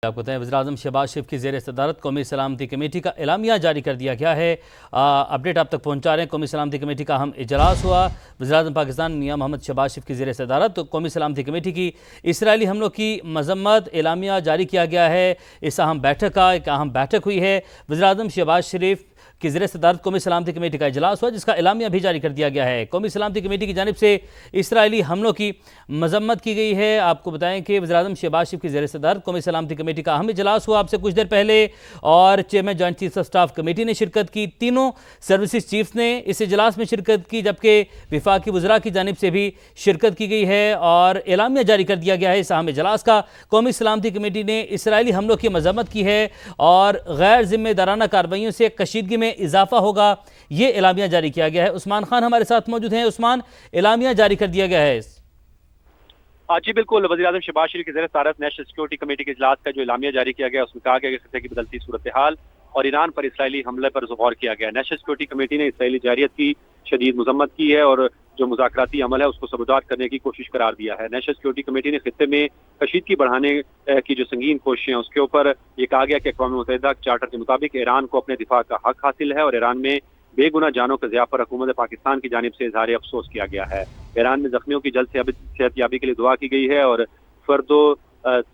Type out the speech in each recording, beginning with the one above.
آپ کو بتائیں وزیراعظم شہباز شریف کی زیر صدارت قومی سلامتی کمیٹی کا اعلامیہ جاری کر دیا گیا ہے۔ اپڈیٹ آپ تک پہنچا رہے ہیں۔ قومی سلامتی کمیٹی کا اہم اجلاس ہوا۔ وزیراعظم پاکستان میاں محمد شہباز شریف کی زیر صدارت قومی سلامتی کمیٹی کی اسرائیلی حملوں کی مذمت اعلامیہ جاری کیا گیا ہے۔ اس اہم بیٹھک کا ایک اہم بیٹھک ہوئی ہے۔ وزیراعظم شہباز شریف کی زیر صدارت قومی سلامتی کمیٹی کا اجلاس ہوا، جس کا اعلامیہ بھی جاری کر دیا گیا ہے۔ قومی سلامتی کمیٹی کی جانب سے اسرائیلی حملوں کی مذمت کی گئی ہے۔ آپ کو بتائیں کہ وزیراعظم شہباز شریف کی زیر صدارت قومی سلامتی کمیٹی کا اہم اجلاس ہوا آپ سے کچھ دیر پہلے، اور chairman joint chief of staff committee نے شرکت کی۔ تینوں سروسز چیفز نے اس اجلاس میں شرکت کی، جبکہ وفاقی وزراء کی جانب سے بھی شرکت کی گئی ہے اور اعلامیہ جاری کر دیا گیا ہے اس اہم اجلاس کا۔ قومی سلامتی کمیٹی نے اسرائیلی حملوں کی مذمت کی ہے اور غیر ذمہ دارانہ کارروائیوں سے کشیدگی میں اضافہ ہوگا، یہ اعلامیہ جاری کیا گیا ہے۔ عثمان خان ہمارے ساتھ موجود ہیں۔ عثمان، اعلامیہ جاری کر دیا گیا ہے۔ جی بالکل، وزیراعظم شہباز شریف کی زیر صدارت نیشنل سیکورٹی کمیٹی کے اجلاس کا جو اعلامیہ جاری کیا گیا، اس میں کہا گیا کہ خطے کی بدلتی صورتحال اور ایران پر اسرائیلی حملے پر غور کیا گیا۔ نیشنل سیکورٹی کمیٹی نے اسرائیلی جارحیت کی شدید مذمت کی ہے اور جو مذاکراتی عمل ہے اس کو سبوتاژ کرنے کی کوشش قرار دیا ہے۔ نیشنل سیکورٹی کمیٹی نے خطے میں کشیدگی بڑھانے کی جو سنگین کوششیں ہیں اس کے اوپر یہ کہا گیا کہ اقوام متحدہ چارٹر کے مطابق ایران کو اپنے دفاع کا حق حاصل ہے اور ایران میں بے گناہ جانوں کے ضیاع پر حکومت پاکستان کی جانب سے اظہار افسوس کیا گیا ہے۔ ایران میں زخمیوں کی جلد صحت یابی کے لیے دعا کی گئی ہے اور فردو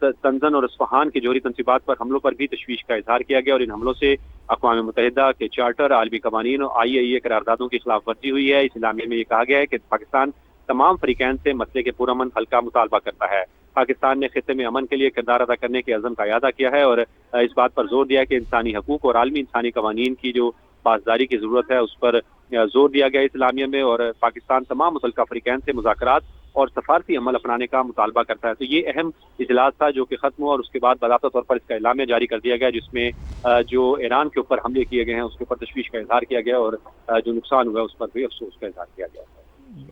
تنزن اور اصفہان کی جوہری تنصیبات پر حملوں پر بھی تشویش کا اظہار کیا گیا اور ان حملوں سے اقوام متحدہ کے چارٹر، عالمی قوانین اور IAEA قراردادوں کی خلاف ورزی ہوئی ہے۔ اس اعلامیے میں یہ کہا گیا ہے کہ پاکستان تمام فریقین سے مسئلے کے پرامن حل کا مطالبہ کرتا ہے۔ پاکستان نے خطے میں امن کے لیے کردار ادا کرنے کے عزم کا اعادہ کیا ہے اور اس بات پر زور دیا ہے کہ انسانی حقوق اور عالمی انسانی قوانین کی جو پاسداری کی ضرورت ہے اس پر زور دیا گیا اس اعلامیے میں، اور پاکستان تمام متعلقہ فریقین سے مذاکرات اور سفارتی عمل اپنانے کا مطالبہ کرتا ہے۔ تو یہ اہم اجلاس تھا جو کہ ختم ہوا اور اس کے بعد باضابطہ طور پر اس کا اعلامیہ جاری کر دیا گیا، جس میں جو ایران کے اوپر حملے کیے گئے ہیں اس کے اوپر تشویش کا اظہار کیا گیا اور جو نقصان ہوا اس پر بھی افسوس کا اظہار کیا گیا۔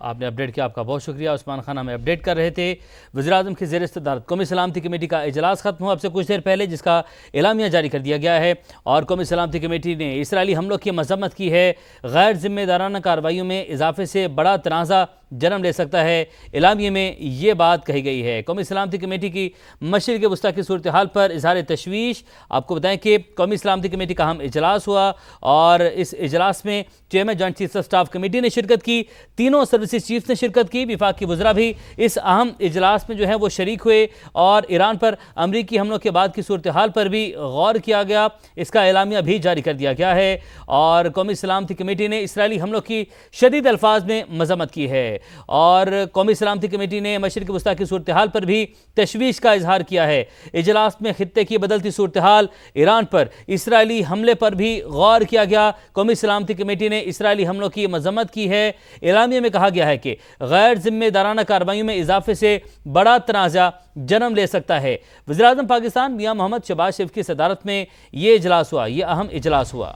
آپ نے اپڈیٹ کیا، آپ کا بہت شکریہ۔ عثمان خان ہمیں اپڈیٹ کر رہے تھے۔ وزیراعظم کی زیر صدارت قومی سلامتی کمیٹی کا اجلاس ختم ہوا اب سے کچھ دیر پہلے، جس کا اعلامیہ جاری کر دیا گیا ہے اور قومی سلامتی کمیٹی نے اسرائیلی حملوں کی مذمت کی ہے۔ غیر ذمہ دارانہ کارروائیوں میں اضافے سے بڑا تنازع جنم لے سکتا ہے، اعلامیے میں یہ بات کہی گئی ہے۔ قومی سلامتی کمیٹی کی مشرق وسطیٰ کی صورتحال پر اظہار تشویش۔ آپ کو بتائیں کہ قومی سلامتی کمیٹی کا اہم اجلاس ہوا اور اس اجلاس میں chairman joint chief of staff committee نے شرکت کی، تینوں سروسز چیف نے شرکت کی، وفاقی وزراء بھی اس اہم اجلاس میں جو ہے وہ شریک ہوئے اور ایران پر امریکی حملوں کے بعد کی صورتحال پر بھی غور کیا گیا۔ اس کا اعلامیہ بھی جاری کر دیا گیا ہے اور قومی سلامتی کمیٹی نے اسرائیلی حملوں کی شدید الفاظ میں مذمت کی ہے اور قومی سلامتی کمیٹی نے مشرق وسطیٰ کی صورتحال پر بھی تشویش کا اظہار کیا ہے۔ اجلاس میں خطے کی بدلتی صورتحال، ایران پر اسرائیلی حملے پر بھی غور کیا گیا۔ قومی سلامتی کمیٹی نے اسرائیلی حملوں کی مذمت کی ہے۔ اعلامیے میں کہا گیا ہے کہ غیر ذمہ دارانہ کارروائیوں میں اضافے سے بڑا تنازع جنم لے سکتا ہے۔ وزیراعظم پاکستان میاں محمد شہباز شریف کی صدارت میں یہ اجلاس ہوا، یہ اہم اجلاس ہوا۔